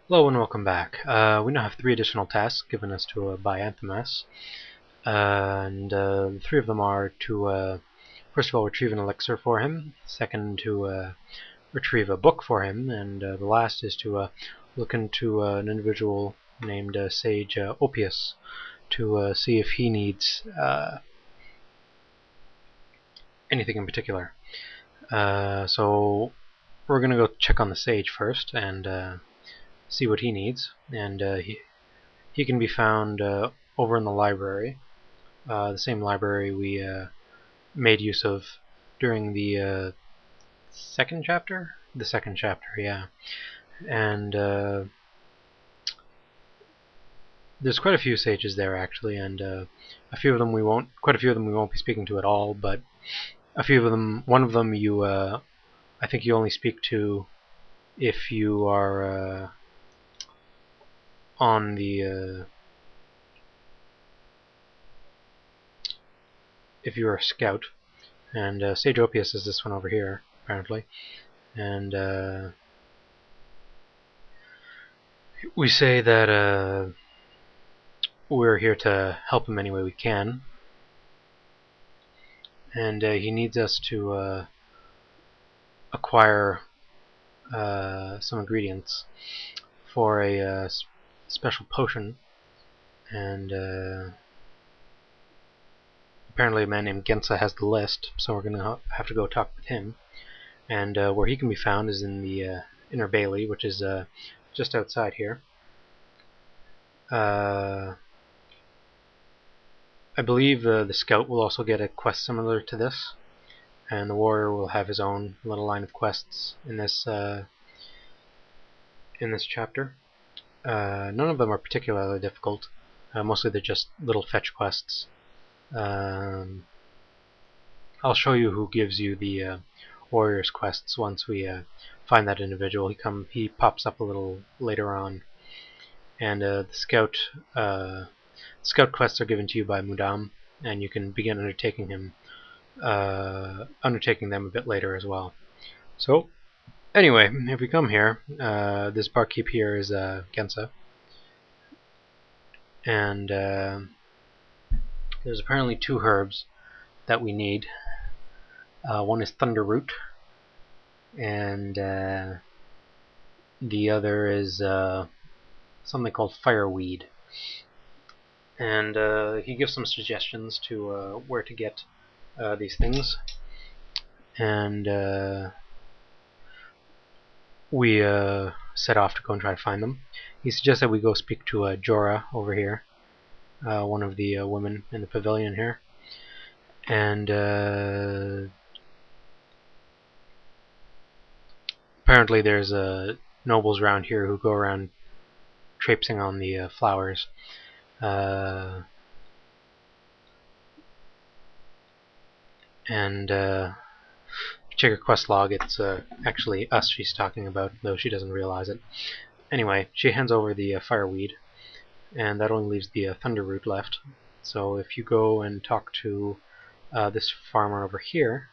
Hello and welcome back. We now have 3 additional tasks given us to by Anthemus, and the 3 of them are to first of all retrieve an elixir for him, second to retrieve a book for him, and the last is to look into an individual named Sage Opius to see if he needs anything in particular. So we're going to go check on the Sage first and see what he needs, and he can be found over in the library, the same library we made use of during the second chapter? The second chapter, yeah. And there's quite a few sages there actually, and quite a few of them we won't be speaking to at all, but a few of them, one of them you, I think you only speak to if you are on the if you're a scout, and Sage Opius is this one over here, apparently, and we say that we're here to help him any way we can, and he needs us to acquire some ingredients for a special potion, and apparently a man named Gensa has the list, so we're going to have to go talk with him. And where he can be found is in the Inner Bailey, which is just outside here. I believe the scout will also get a quest similar to this, and the warrior will have his own little line of quests in this chapter. None of them are particularly difficult. Mostly they're just little fetch quests. I'll show you who gives you the warrior's quests once we find that individual. He pops up a little later on, and the scout quests are given to you by Mudam, and you can begin undertaking them a bit later as well. So anyway, if we come here, this barkeep here is Gensa, and there's apparently 2 herbs that we need. One is Thunder Root, and the other is something called Fireweed. And he gives some suggestions to where to get these things, and we set off to go and try to find them. He suggests that we go speak to Jorah over here, one of the women in the pavilion here, and apparently there's nobles around here who go around traipsing on the flowers. And check her quest log, it's actually us she's talking about, though she doesn't realize it. Anyway, she hands over the fireweed, and that only leaves the thunder root left. So if you go and talk to this farmer over here,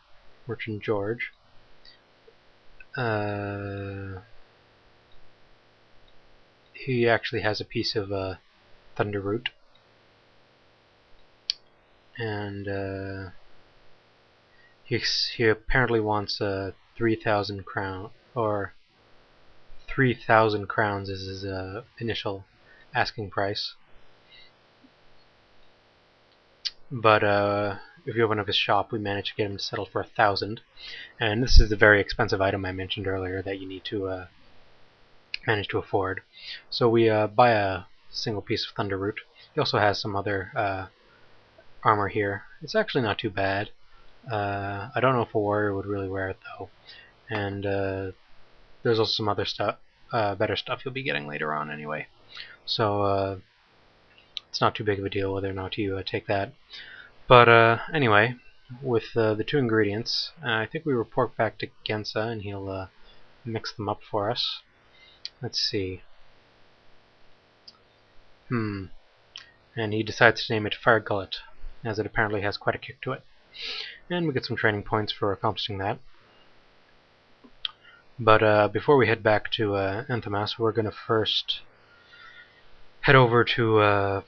Merchant George, he actually has a piece of thunder root, and he apparently wants 3,000 crown, or 3,000 crowns is his initial asking price. But if you open up his shop, we managed to get him to settle for 1,000. And this is the very expensive item I mentioned earlier that you need to manage to afford. So we buy a single piece of thunder root. He also has some other armor here. It's actually not too bad. I don't know if a warrior would really wear it though. And there's also some other stuff, better stuff you'll be getting later on anyway. So it's not too big of a deal whether or not you take that. But anyway, with the 2 ingredients, I think we report back to Gensa and he'll mix them up for us. Let's see. And he decides to name it Fire Gullet, as it apparently has quite a kick to it. And we get some training points for accomplishing that. But before we head back to Enthamas, we're going to first head over to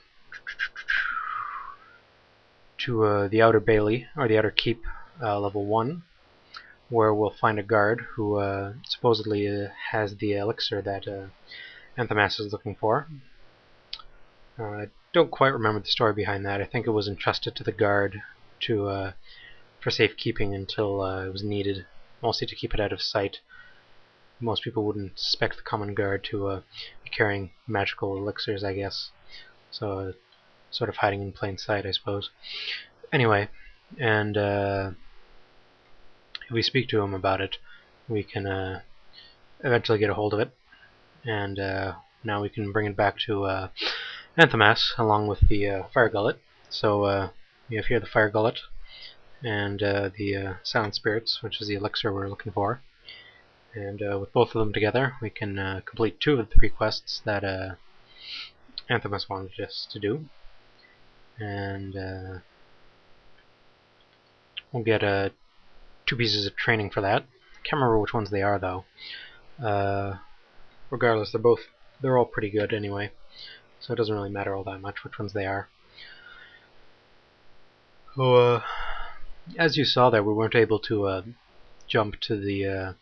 the Outer Bailey, or the Outer Keep, level 1, where we'll find a guard who supposedly has the elixir that Enthamas is looking for. I don't quite remember the story behind that. I think it was entrusted to the guard for safekeeping until it was needed, mostly to keep it out of sight. Most people wouldn't suspect the common guard to be carrying magical elixirs, I guess. So, sort of hiding in plain sight, I suppose. Anyway, and if we speak to him about it, we can eventually get a hold of it. And now we can bring it back to Enthamas, along with the Fire Gullet. So we have here the Fire Gullet and the Silent Spirits, which is the elixir we're looking for. And with both of them together, we can complete 2 of the 3 quests that Enthamas wanted us to do. And we'll get 2 pieces of training for that. Can't remember which ones they are, though. Regardless, they're all pretty good anyway, so it doesn't really matter all that much which ones they are. So, as you saw there, we weren't able to jump to the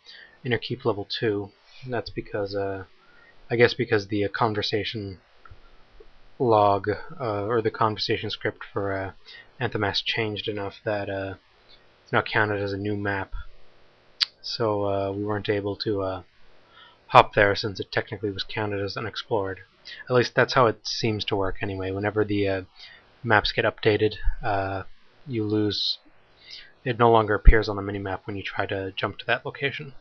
Inner Keep level 2. That's because, I guess because the conversation log, or the conversation script for Enthamas changed enough that it's now counted as a new map. So we weren't able to hop there since it technically was counted as unexplored. At least that's how it seems to work anyway. Whenever the maps get updated, you lose. It no longer appears on the minimap when you try to jump to that location.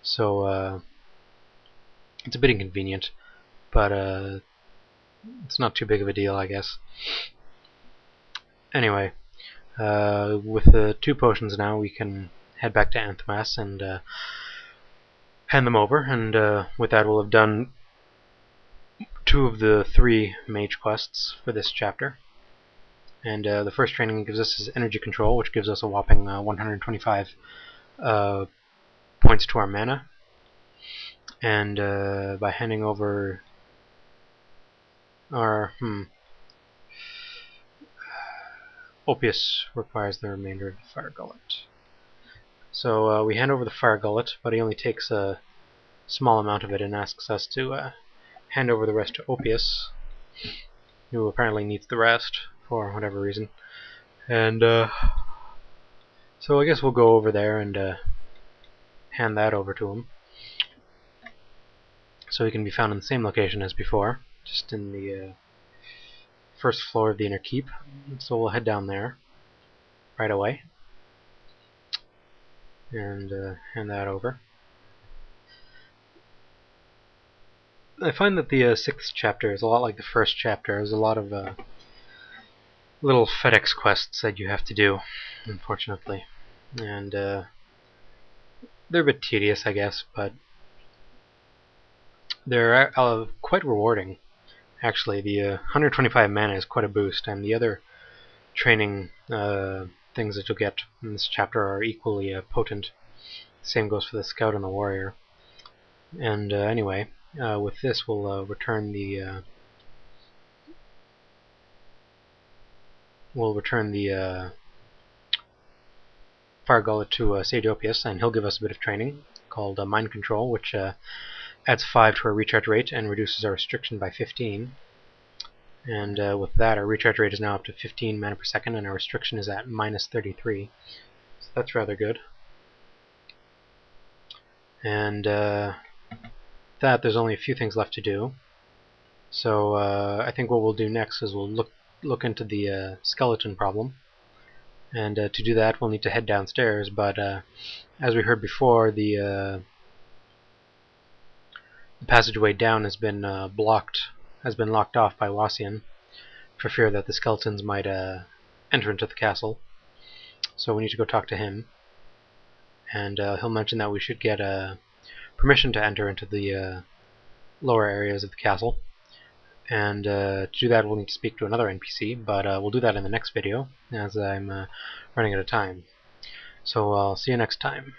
So it's a bit inconvenient, but it's not too big of a deal, I guess. Anyway, with the 2 potions now, we can head back to Enthamas and hand them over, and with that we'll have done 2 of the 3 mage quests for this chapter. And the first training gives us is energy control, which gives us a whopping 125 points to our mana. And by handing over our Opius requires the remainder of the Fire Gullet. So we hand over the Fire Gullet, but he only takes a small amount of it and asks us to hand over the rest to Opius, who apparently needs the rest for whatever reason. And so I guess we'll go over there and hand that over to him. So he can be found in the same location as before, just in the first floor of the Inner Keep. So we'll head down there right away and hand that over. I find that the 6th chapter is a lot like the first chapter. There's a lot of little FedEx quests that you have to do, unfortunately. And they're a bit tedious, I guess, but they're quite rewarding. Actually, the 125 mana is quite a boost, and the other training things that you'll get in this chapter are equally potent. Same goes for the Scout and the Warrior. And anyway, with this we'll return the Fire Gullet to Sage Opius, and he'll give us a bit of training called Mind Control, which adds 5 to our recharge rate and reduces our restriction by 15. And with that, our recharge rate is now up to 15 mana per second, and our restriction is at minus 33. So that's rather good. And that there's only a few things left to do. So I think what we'll do next is we'll look into the skeleton problem. And to do that, we'll need to head downstairs. But as we heard before, the passageway down has been locked off by Wassian, for fear that the skeletons might enter into the castle. So we need to go talk to him, and he'll mention that we should get permission to enter into the lower areas of the castle. And to do that, we'll need to speak to another NPC, but we'll do that in the next video, as I'm running out of time. So I'll see you next time.